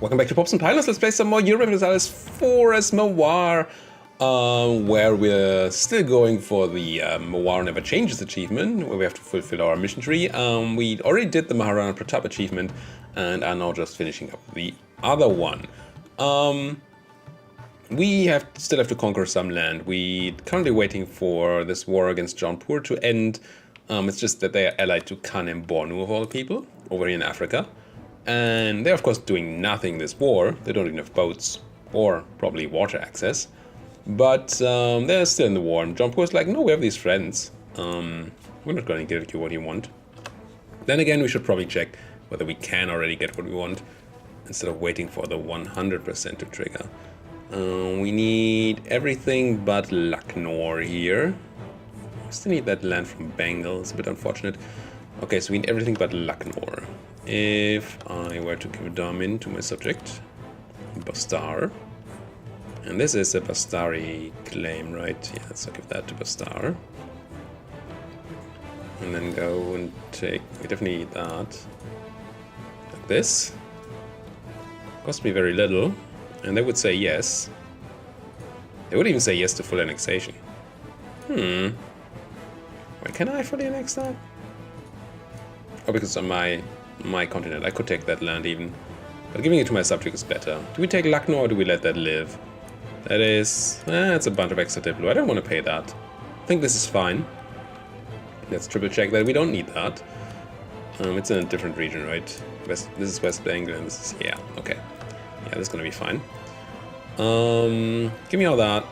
Welcome back to Popes and Pylons. Let's play some more Europa Universalis IV as Mewar, where we're still going for the Mewar Never Changes achievement, where we have to fulfill our mission tree. We already did the Maharana Pratap achievement and are now just finishing up the other one. We still have to conquer some land. We're currently waiting for this war against Jaunpur to end. It's just that they are allied to Khan and Bornu of all people over here in Africa. And they're of course doing nothing this war. They don't even have boats or probably water access. But they're still in the war. And Jaunpur's like, no, we have these friends. We're not going to give you what you want. Then again, we should probably check whether we can already get what we want instead of waiting for the 100% to trigger. We need everything but Lucknow here. We still need that land from Bengal. It's a bit unfortunate. Okay, so we need everything but Lucknow. If I were to give a Damin to my subject, Bastar, and this is a Bastari claim, right? Yeah, so give that to Bastar. And then go and take, we definitely need that. Like this. Cost me very little, and they would say yes. They would even say yes to full annexation. Why can I fully annex that? Oh, because on my continent, I could take that land even. But giving it to my subject is better. Do we take Lucknow or do we let that live? That is... it's a bunch of extra Diplo. I don't want to pay that. I think this is fine. Let's triple check that we don't need that. It's in a different region, right? This is West Bengal and this is... yeah, okay. Yeah, this is gonna be fine. Give me all that.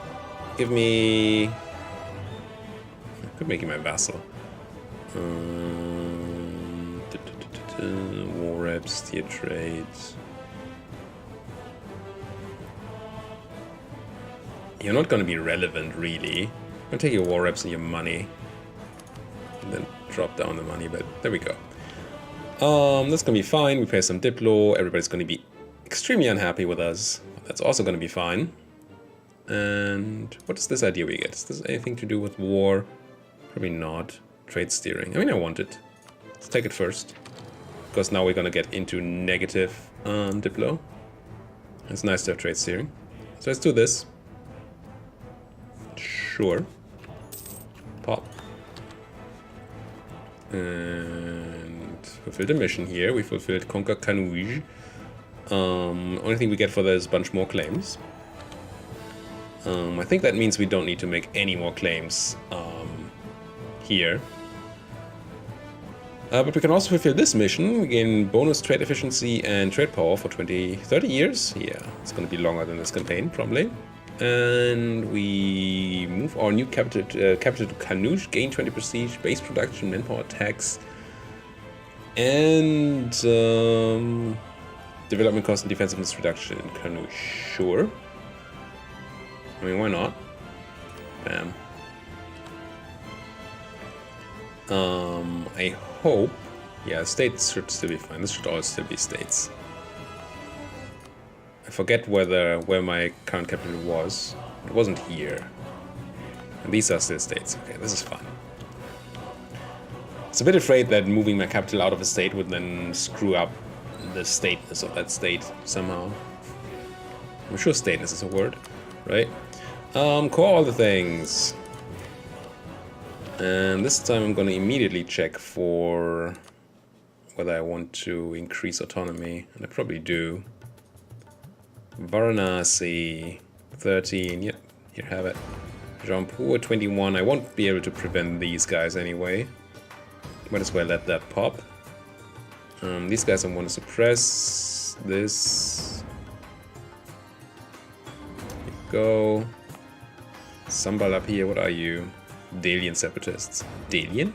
Give me... I could make you my vassal. War reps, tier trades. You're not going to be relevant, really. I'm going to take your war reps and your money. And then drop down the money, but there we go. That's going to be fine. We pay some Diplo. Everybody's going to be extremely unhappy with us. That's also going to be fine. And what is this idea we get? Is this anything to do with war? Probably not. Trade steering. I mean, I want it. Let's take it first. Because now we're going to get into negative Diplo. It's nice to have trade steering. So let's do this. Sure. Pop. And fulfill the mission here. We fulfilled Conquer Kanuj. Only thing we get for that is a bunch more claims. I think that means we don't need to make any more claims here. But we can also fulfill this mission. We gain bonus trade efficiency and trade power for 30 years. Yeah, it's going to be longer than this campaign, probably. And we move our new capital to Kanuj, gain 20 prestige, base production, manpower tax, and development cost and defensiveness reduction in Kanuj. Sure. I mean, why not? Bam. I hope... yeah, states should still be fine. This should all still be states. I forget where my current capital was. It wasn't here. And these are still states. Okay, this is fine. It's a bit afraid that moving my capital out of a state would then screw up the stateness of that state somehow. I'm sure stateness is a word, right? Core all the things. And this time I'm going to immediately check for whether I want to increase autonomy, and I probably do. Varanasi 13, yep, here have it. Jaunpur 21, I won't be able to prevent these guys anyway. Might as well let that pop. These guys I want to suppress. This. Here we go. Sambal up here, what are you? Delian separatists. Delian?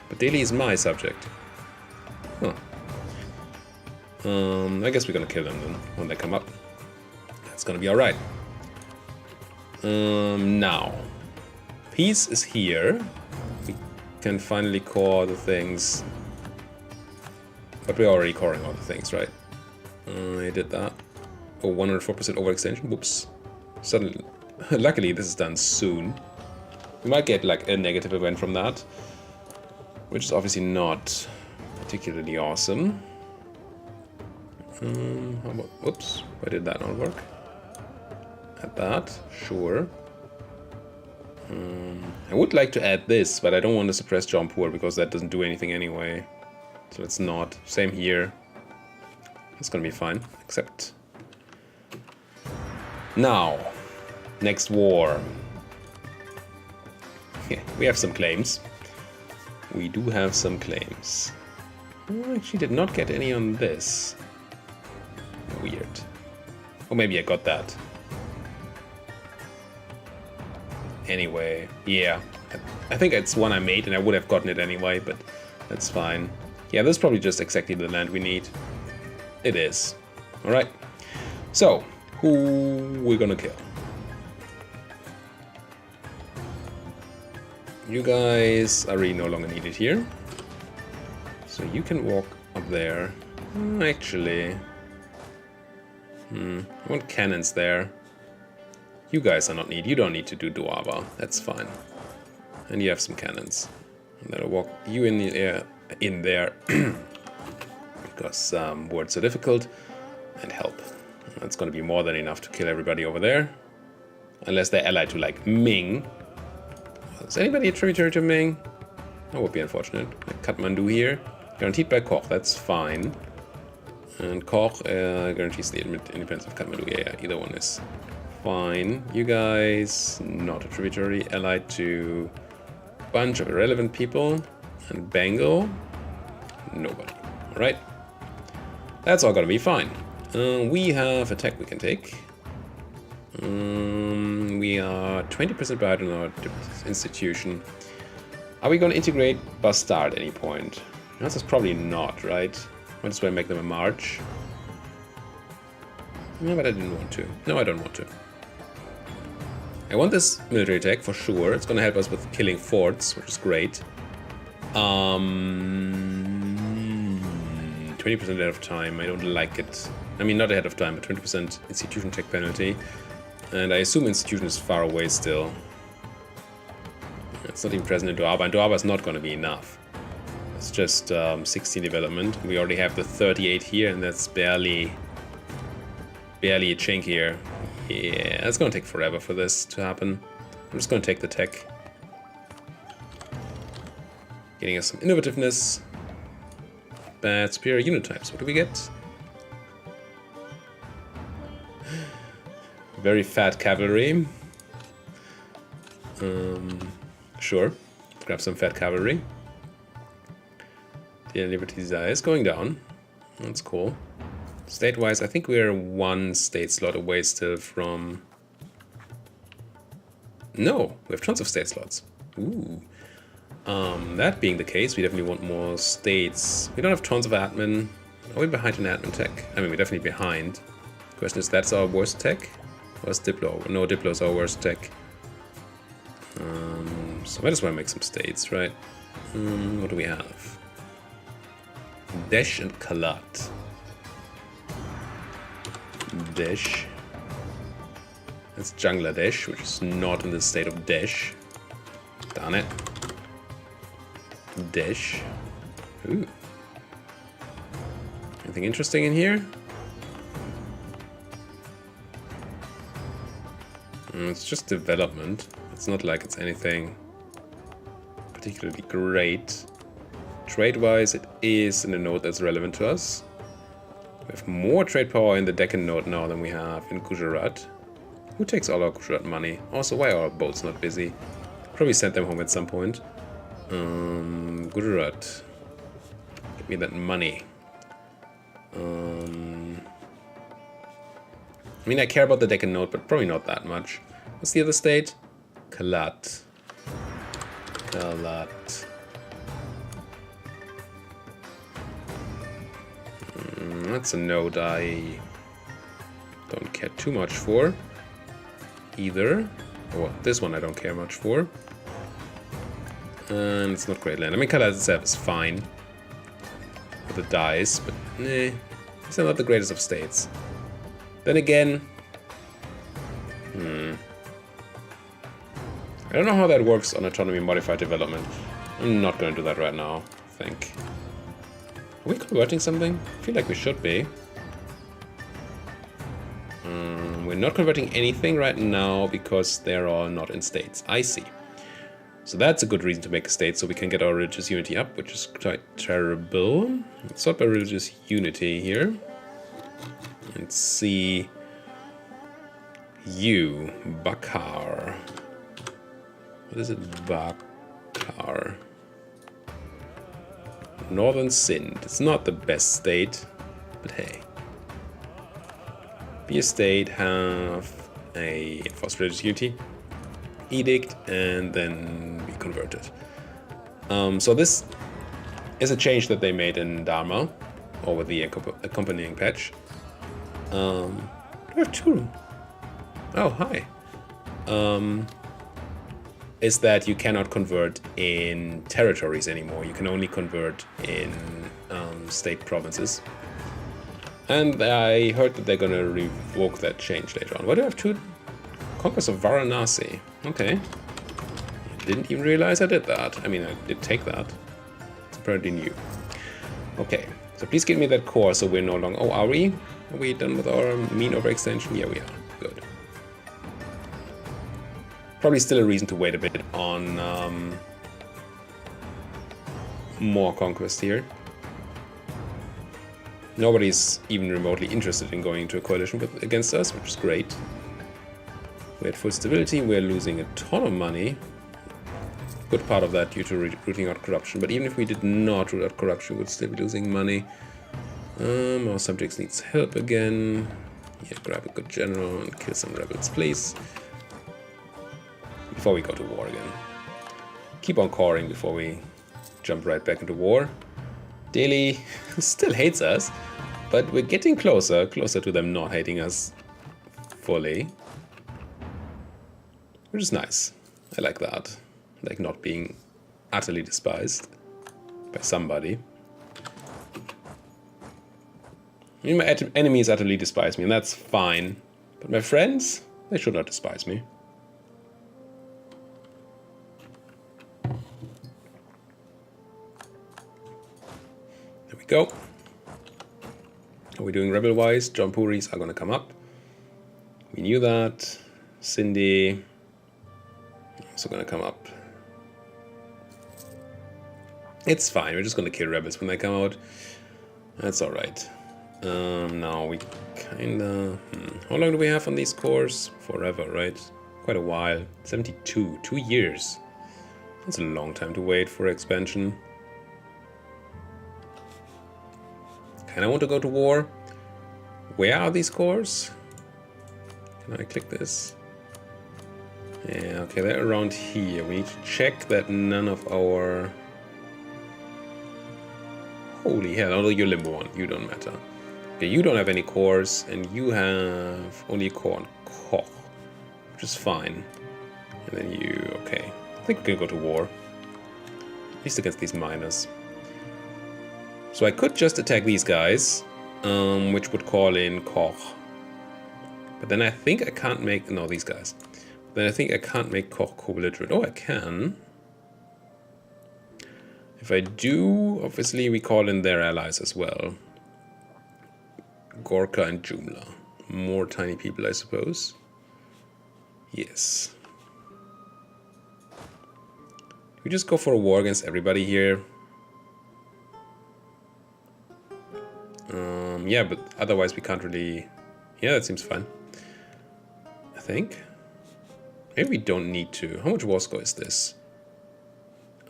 But Delhi is my subject. Huh. I guess we're gonna kill them then when they come up. That's gonna be alright. Now. Peace is here. We can finally core the things. But we're already coring all the things, right? I did that. Oh, 104% overextension. Whoops. Suddenly. Luckily, this is done soon. We might get like a negative event from that, which is obviously not particularly awesome. How about, whoops, why did that not work? Add that, sure. I would like to add this, but I don't want to suppress Jampur because that doesn't do anything anyway. So it's not. Same here. It's gonna be fine, except... Now, next war. Yeah, we have some claims. We do have some claims. I actually did not get any on this. Weird. Or maybe I got that. Anyway, yeah. I think it's one I made and I would have gotten it anyway, but that's fine. Yeah, this is probably just exactly the land we need. It is. Alright. So, who we're gonna kill? You guys are really no longer needed here. So you can walk up there. Actually... I want cannons there. You guys are not needed. You don't need to do Duava. That's fine. And you have some cannons. And then I'll walk you in there because words are difficult. And help. That's going to be more than enough to kill everybody over there. Unless they're allied to, like, Ming. Is anybody a tributary to Ming? That would be unfortunate. Like Kathmandu here. Guaranteed by Koch. That's fine. And Koch guarantees the independence of Kathmandu. Yeah, either one is fine. You guys, not a tributary. Allied to a bunch of irrelevant people. And Bengal, nobody. Alright. That's all gonna be fine. We have attack we can take. We are 20% behind on our institution. Are we gonna integrate Bastard at any point? The answer is probably not, right? Might as well make them a march. No, but I didn't want to. No, I don't want to. I want this military attack for sure. It's gonna help us with killing forts, which is great. 20% ahead of time. I don't like it. I mean, not ahead of time, but 20% institution check penalty. And I assume institution is far away still. It's not even present in Duaba, and Duaba is not going to be enough. It's just 16 development. We already have the 38 here, and that's barely a chink here. Yeah, it's going to take forever for this to happen. I'm just going to take the tech. Getting us some innovativeness. Bad superior unit types. What do we get? Very fat cavalry. Sure. Grab some fat cavalry. The Liberty Desire is going down. That's cool. State-wise, I think we're one state slot away still from... No, we have tons of state slots. Ooh. That being the case, we definitely want more states. We don't have tons of admin. Are we behind in admin tech? I mean, we're definitely behind. Question is, that's our worst tech? Or is Diplo? No, Diplo is our worst tech. So might as well make some states, right? What do we have? Desh and Kalat. Desh. That's Bangladesh, which is not in the state of Desh. Darn it. Desh. Ooh. Anything interesting in here? It's just development. It's not like it's anything particularly great. Trade-wise, it is in a node that's relevant to us. We have more trade power in the Deccan node now than we have in Gujarat. Who takes all our Gujarat money? Also, why are our boats not busy? Probably sent them home at some point. Gujarat. Give me that money. I mean, I care about the Deccan node, but probably not that much. What's the other state? Kalat. Kalat. That's a node I don't care too much for. Either. Well, this one I don't care much for. And it's not great land. I mean, Kalat itself is fine. With the dice, but nah. It's not the greatest of states. Then again... I don't know how that works on autonomy modified development. I'm not going to do that right now, I think. Are we converting something? I feel like we should be. We're not converting anything right now because they're all not in states. I see. So that's a good reason to make a state, so we can get our religious unity up, which is quite terrible. Let's sort by religious unity here. And see you, Bakar. What is it, Bakar? Northern Sind. It's not the best state, but hey. Be a state, have a enforced religious unity edict, and then be converted. So this is a change that they made in Dharma, or with the accompanying patch. Do I have two? Oh, hi. Is that you cannot convert in territories anymore. You can only convert in state provinces. And I heard that they're gonna revoke that change later on. Why do I have two? Conquest of Varanasi. Okay. Didn't even realize I did that. I mean, I did take that. It's apparently new. Okay. So please give me that core so we're no longer... Oh, are we? Are we done with our mean overextension? Yeah, we are. Good. Probably still a reason to wait a bit on more conquest here. Nobody's even remotely interested in going into a coalition against us, which is great. We're at full stability, we're losing a ton of money. Good part of that due to rooting out corruption, but even if we did not root out corruption, we'd still be losing money. Our subjects needs help again. Yeah, grab a good general and kill some rebels, please. Before we go to war again. Keep on coring before we jump right back into war. Delhi still hates us, but we're getting closer to them not hating us fully. Which is nice. I like that. Like not being utterly despised by somebody. I mean, my enemies utterly despise me, and that's fine. But my friends, they should not despise me. There we go. Are we doing rebel-wise? Jampuris are going to come up. We knew that. Sindhi also going to come up. It's fine. We're just going to kill rebels when they come out. That's all right. Now we kind of... How long do we have on these cores? Forever, right? Quite a while. 72. 2 years. That's a long time to wait for expansion. Kind of want to go to war. Where are these cores? Can I click this? Yeah, okay, they're around here. We need to check that none of our... Holy hell, although you're Limbo one, you don't matter. Okay, you don't have any cores, and you have only a core on Koch, which is fine. And then you... okay. I think we can go to war. At least against these miners. So I could just attack these guys, which would call in Koch. But then I think I can't make... no, these guys. Then I think I can't make Koch co-belligerent. Oh, I can. If I do, obviously we call in their allies as well. Gorka and Jumla. More tiny people, I suppose. Yes. We just go for a war against everybody here. Yeah, but otherwise we can't really... yeah, that seems fine. I think. Maybe we don't need to. How much war score is this?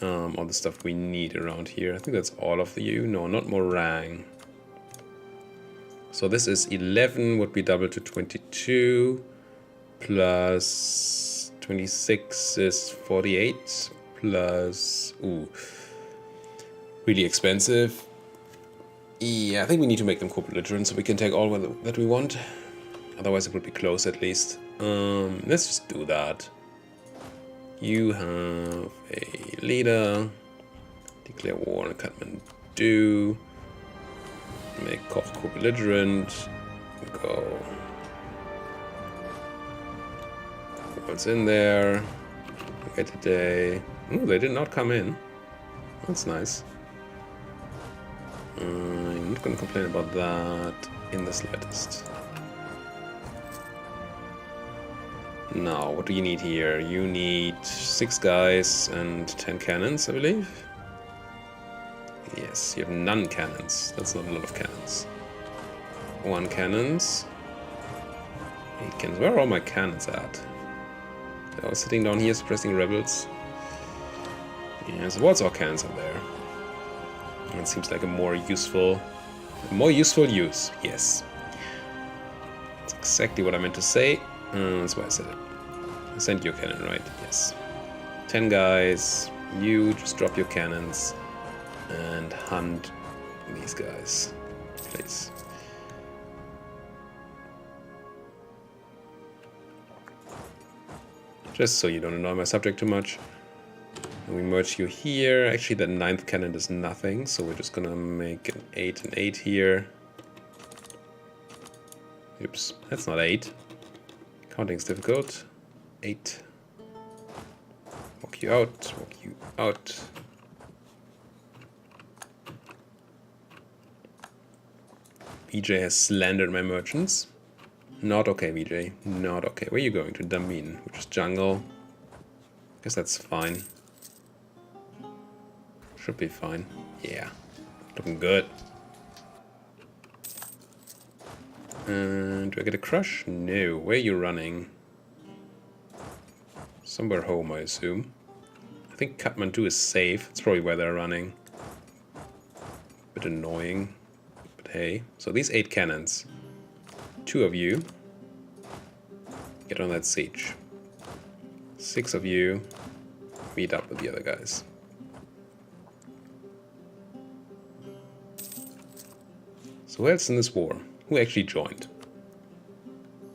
All the stuff we need around here. I think that's all of the EU. No, not Morang. So this is 11, would be double to 22. Plus 26 is 48. Plus... ooh. Really expensive. Yeah, I think we need to make them co-belligerent so we can take all that we want. Otherwise it would be close at least. Let's just do that. You have a leader. Declare war on Kathmandu. Make Koch co-belligerent. Go. What's in there? Okay, today. Ooh, they did not come in. That's nice. I'm not going to complain about that in the slightest. Now, what do you need here? You need 6 guys and 10 cannons, I believe. Yes, you have none cannons. That's not a lot of cannons. 1 cannons. 8 cannons. Where are all my cannons at? I was sitting down here suppressing rebels. Yes, what's all cannons are there? It seems like a more useful use. Yes. That's exactly what I meant to say. That's why I said it. I sent you a cannon, right? Yes. 10 guys. You just drop your cannons and hunt these guys, please. Just so you don't annoy my subject too much. And we merge you here. Actually, the 9th cannon does nothing, so we're just gonna make an 8 and 8 here. Oops, that's not 8. Counting's difficult. 8. Walk you out, walk you out. VJ has slandered my merchants. Not okay, VJ. Not okay. Where are you going? To Damin, which is jungle. Guess that's fine. Should be fine. Yeah. Looking good. Do I get a crush? No. Where are you running? Somewhere home, I assume. I think Kathmandu is safe. It's probably where they're running. Bit annoying. But hey. So these 8 cannons. 2 of you. Get on that siege. 6 of you. Meet up with the other guys. So who else in this war? Who actually joined?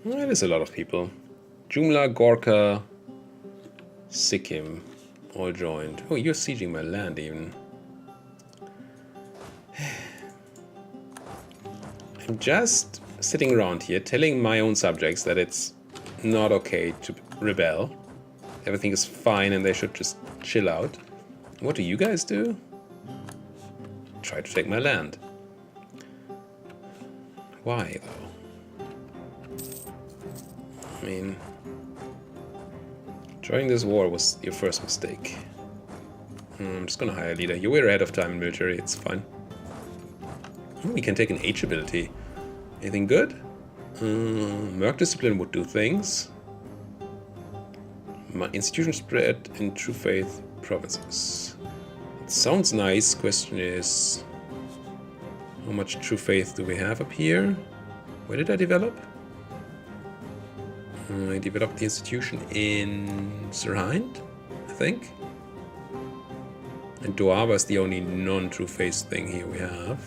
Well, there's a lot of people. Jumla, Gorkha, Sikkim all joined. Oh, you're sieging my land even. I'm just sitting around here telling my own subjects that it's not okay to rebel. Everything is fine and they should just chill out. What do you guys do? Try to take my land. Why, though? I mean, joining this war was your first mistake. I'm just gonna hire a leader. You're way ahead of time in military, it's fine. We can take an H ability. Anything good? Merc Discipline would do things. My institution spread in True Faith provinces. It sounds nice. Question is, how much True Faith do we have up here? Where did I develop? I developed the institution in Sirhind, I think. And Doaba is the only non-True Faith thing here we have.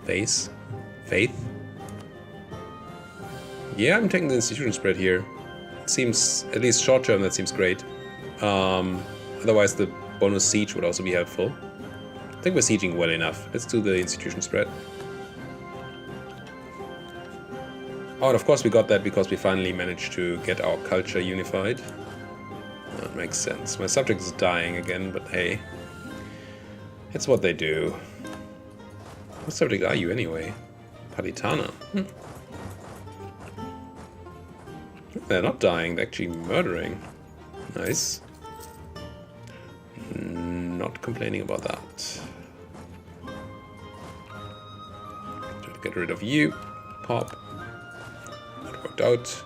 Faith. Yeah, I'm taking the institution spread here. It seems, at least short term, that seems great. Otherwise, the bonus siege would also be helpful. I think we're sieging well enough. Let's do the institution spread. Oh, and of course we got that because we finally managed to get our culture unified. That makes sense. My subject is dying again, but hey. It's what they do. What subject are you anyway? Palitana. They're not dying, they're actually murdering. Nice. Not complaining about that. Try to get rid of you. Pop. That worked out.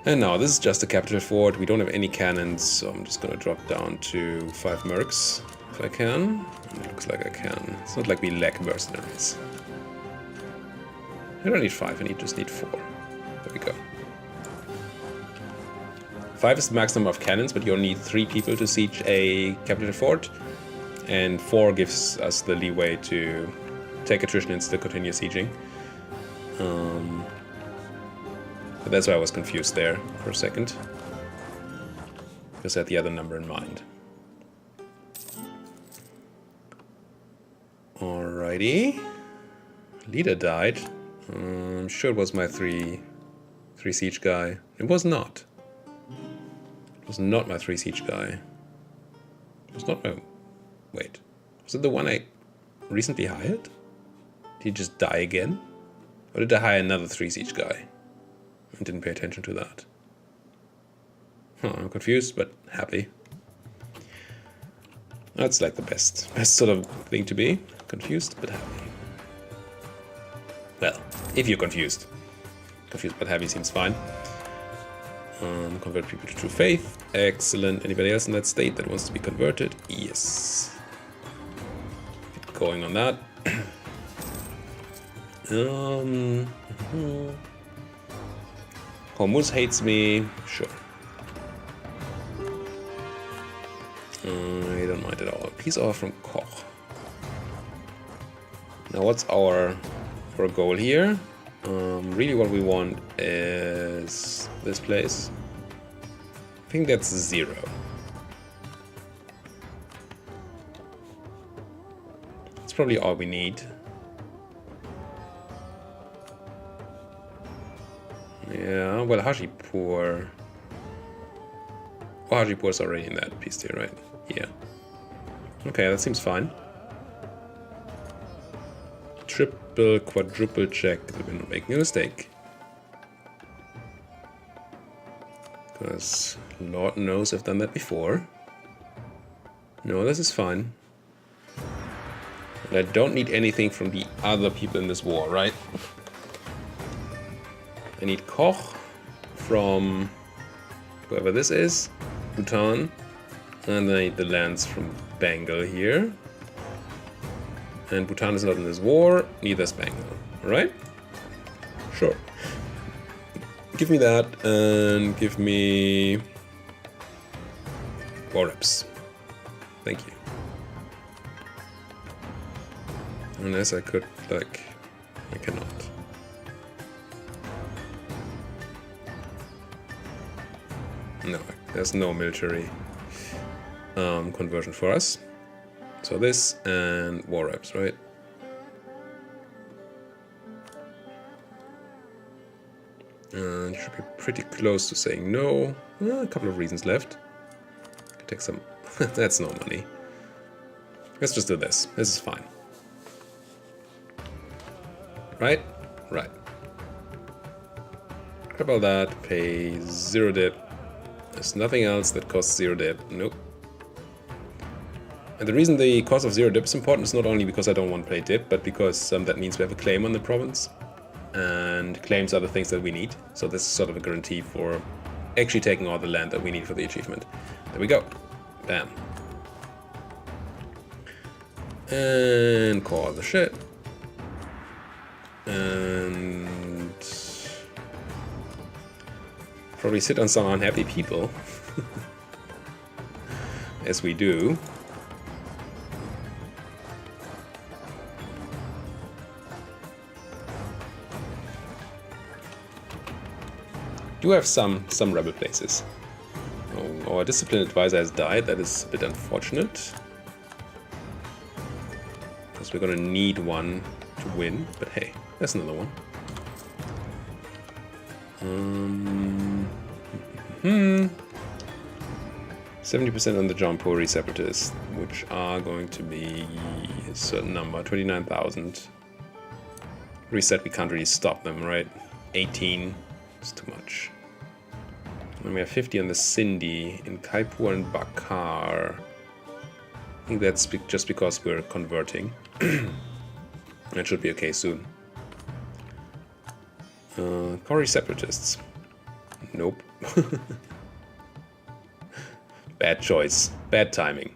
And now this is just a capital fort. We don't have any cannons, so I'm just gonna drop down to 5 mercs if I can. And it looks like I can. It's not like we lack mercenaries. I don't need 5, I just need 4. There we go. 5 is the max number of cannons, but you only need 3 people to siege a capital fort. And 4 gives us the leeway to take attrition and still continue sieging. But that's why I was confused there for a second. Because I had the other number in mind. Alrighty. Leader died. I'm sure it was my 3 siege guy. It was not. It was not my 3 siege guy. It was not my... Wait. Was it the one I recently hired? Did he just die again? Or did I hire another 3 siege guy? I didn't pay attention to that. Huh, I'm confused, but happy. That's like the best sort of thing to be. Confused, but happy. Well, if you're confused. Confused but happy seems fine. Convert people to true faith. Excellent. Anybody else in that state that wants to be converted? Yes. Get going on that. Hormuz hates me. Sure. I don't mind at all. Peace offer from Koch. Now what's our goal here? Really what we want is this place. I think that's 0. That's probably all we need. Yeah, well, Hajipur. Oh, Hajipur is already in that piece here, right? Yeah. Okay, that seems fine. Triple, quadruple check that we're not making a mistake. Because Lord knows I've done that before. No, this is fine. And I don't need anything from the other people in this war, right? I need Koch from whoever this is, Bhutan, and I need the lands from Bengal here. And Bhutan is not in this war, neither is Bengal, alright? Sure. Give me that, and give me war reps. Thank you. Unless I could, like, I cannot. No, there's no military conversion for us. So this and war reps, right? And you should be pretty close to saying no. A couple of reasons left. Take some. That's no money. Let's just do this. This is fine. Right? Right. Grab all that. Pay 0 dip. There's nothing else that costs 0 dip. Nope. And the reason the cost of 0 dip is important is not only because I don't want to play dip, but because that means we have a claim on the province. And claims are the things that we need. So this is sort of a guarantee for actually taking all the land that we need for the achievement. There we go. Bam. And call the shit. And probably sit on some unhappy people. As we do. Do have some rebel places. Oh, our discipline advisor has died. That is a bit unfortunate. Because we're gonna need one to win. But hey, there's another one. 70% on the Jampuri separatists, which are going to be a certain number, 29,000. Reset, we can't really stop them, right? 18 is too much. And we have 50 on the Sindhi in Kaipur and Bakar. I think that's just because we're converting. That should be okay soon. Kori separatists. Nope. Bad choice. Bad timing.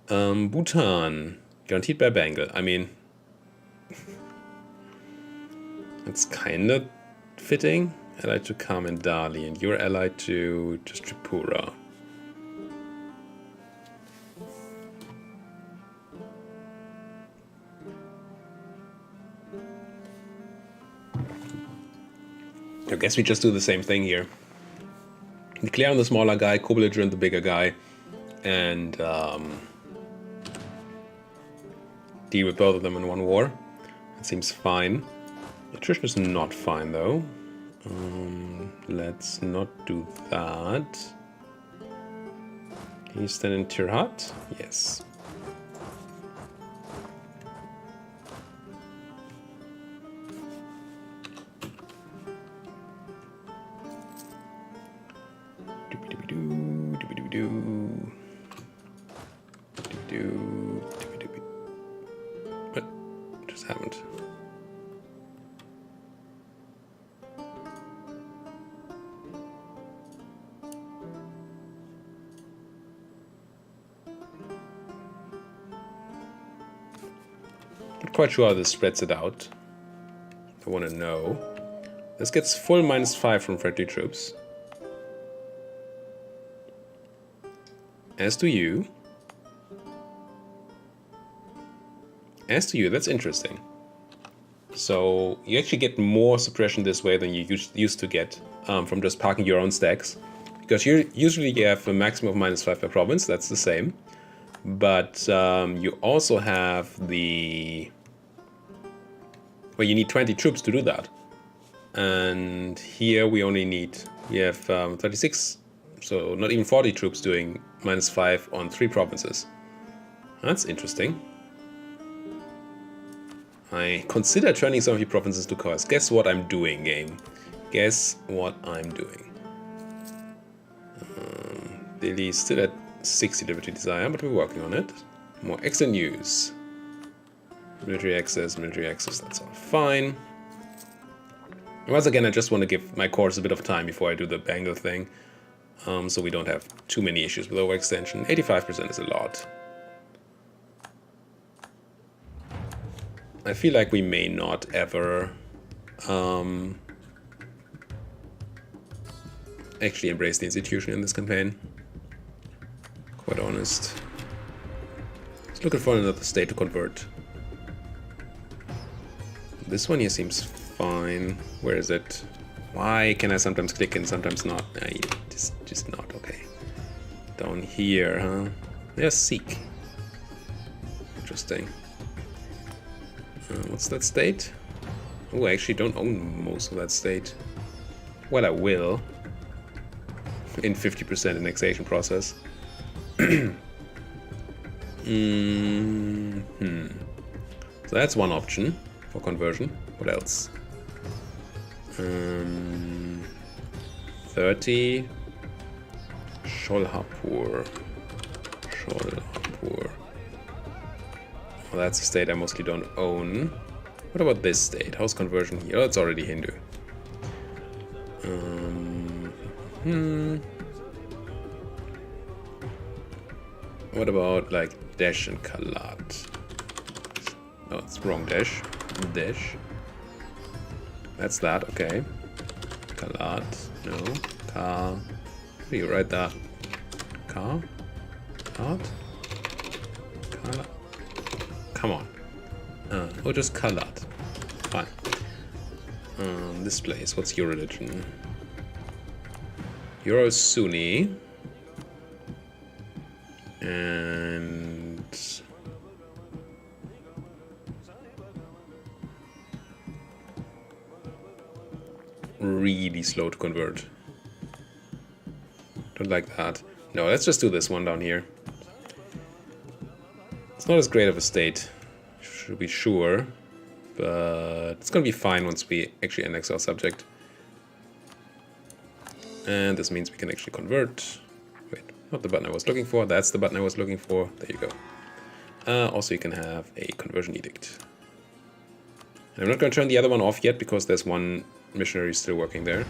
Bhutan. Guaranteed by Bengal. I mean, it's kind of fitting. Allied to Kam and Dali, and you're allied to just Tripura. I guess we just do the same thing here. Declare on the smaller guy, co-belligerent the bigger guy, and deal with both of them in one war. It seems fine. Attrition is not fine though. Let's not do that. Can you stand in Tirhat? Yes. What just happened? Not quite sure how this spreads it out. I want to know. This gets full -5 from friendly troops. As do you. As to you, that's interesting. So you actually get more suppression this way than you used to get from just parking your own stacks. Because usually you have a maximum of -5 per province, that's the same. But you also have the... Well, you need 20 troops to do that. And here we only need... We have 36, so not even 40 troops doing -5 on 3 provinces. That's interesting. I consider turning some of your provinces to cars. Guess what I'm doing, game? Guess what I'm doing. Delhi is still at 60 Liberty Desire, but we're working on it. More excellent news. Military access, that's all fine. Once again, I just want to give my cores a bit of time before I do the Bengal thing. So we don't have too many issues with overextension. 85% is a lot. I feel like we may not ever actually embrace the institution in this campaign. Quite honest. Just looking for another state to convert. This one here seems fine. Where is it? Why can I sometimes click and sometimes not? Just not, okay. Down here, huh? There's Seek. Interesting. What's that state? Oh, I actually don't own most of that state. Well, I will. In 50% annexation process. So that's one option for conversion. What else? 30. Sholhapur. Well, that's a state I mostly don't own. What about this state? How's conversion here? Oh, it's already Hindu. What about like Desh and Kalat? No, it's wrong. Desh. That's that. Okay. Kalat. No. Ka. How do you write that? Ka. Kalat. Kalat. Come on. Or just Kalat. Fine. This place. What's your religion? You're a Sunni. And... really slow to convert. Don't like that. No, let's just do this one down here. It's not as great of a state, should be sure, but it's gonna be fine once we actually annex our subject. And this means we can actually convert. Wait, not the button I was looking for. That's the button I was looking for. There you go. Also, you can have a conversion edict. And I'm not going to turn the other one off yet because there's one missionary still working there.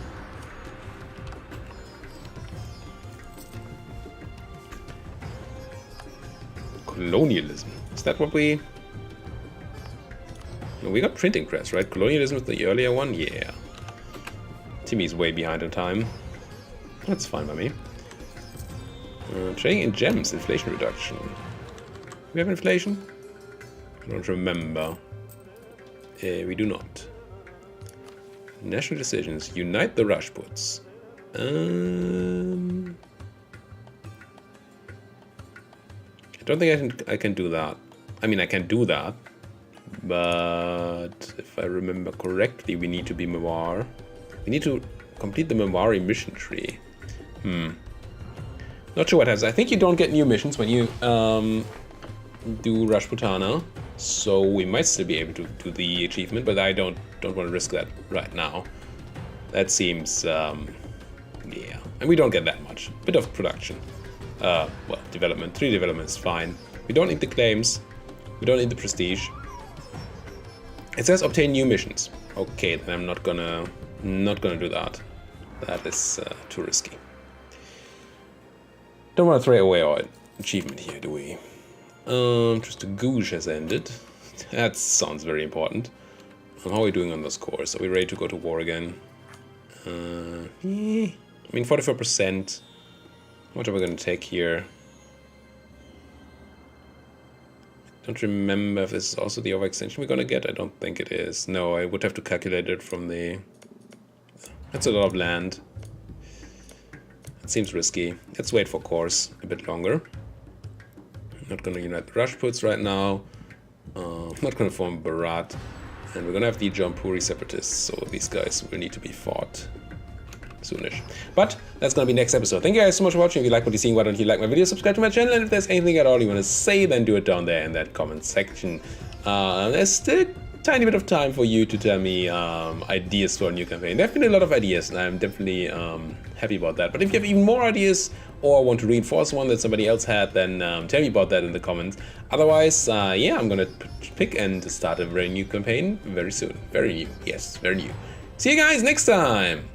Colonialism. Is that what we... No, we got printing press, right? Colonialism is the earlier one? Yeah. Timmy's way behind in time. That's fine by me. Trading in gems, inflation reduction. We have inflation? I don't remember. We do not. National decisions. Unite the Rajputs. I don't think I can do that. I mean, I can do that. But if I remember correctly, we need to be Mewar. We need to complete the Mewari mission tree. Not sure what happens. I think you don't get new missions when you do Rajputana, so we might still be able to do the achievement, but I don't want to risk that right now. That seems Yeah, and we don't get that much. Bit of production. Well, development. 3 development is fine. We don't need the claims. We don't need the prestige. It says obtain new missions. Okay, then I'm not gonna do that. That is too risky. Don't want to throw away our achievement here, do we? Just a Gouge has ended. That sounds very important. How are we doing on the scores? Are we ready to go to war again? I mean, 44%. How much are we going to take here? Don't remember if this is also the overextension we're going to get. I don't think it is. No, I would have to calculate it from the... That's a lot of land. It seems risky. Let's wait for course a bit longer. I'm not going to unite the Rajputs right now. I'm not going to form Bharat. And we're going to have the Jaunpuri separatists, so these guys will need to be fought soonish. But that's going to be next episode. Thank you guys so much for watching. If you like what you're seeing, why don't you like my video, subscribe to my channel, and if there's anything at all you want to say, then do it down there in that comment section. There's still a tiny bit of time for you to tell me ideas for a new campaign. There have been a lot of ideas, and I'm definitely happy about that. But if you have even more ideas or want to reinforce one that somebody else had, then tell me about that in the comments. Otherwise, yeah, I'm going to pick and start a very new campaign very soon. Very new. Yes, very new. See you guys next time!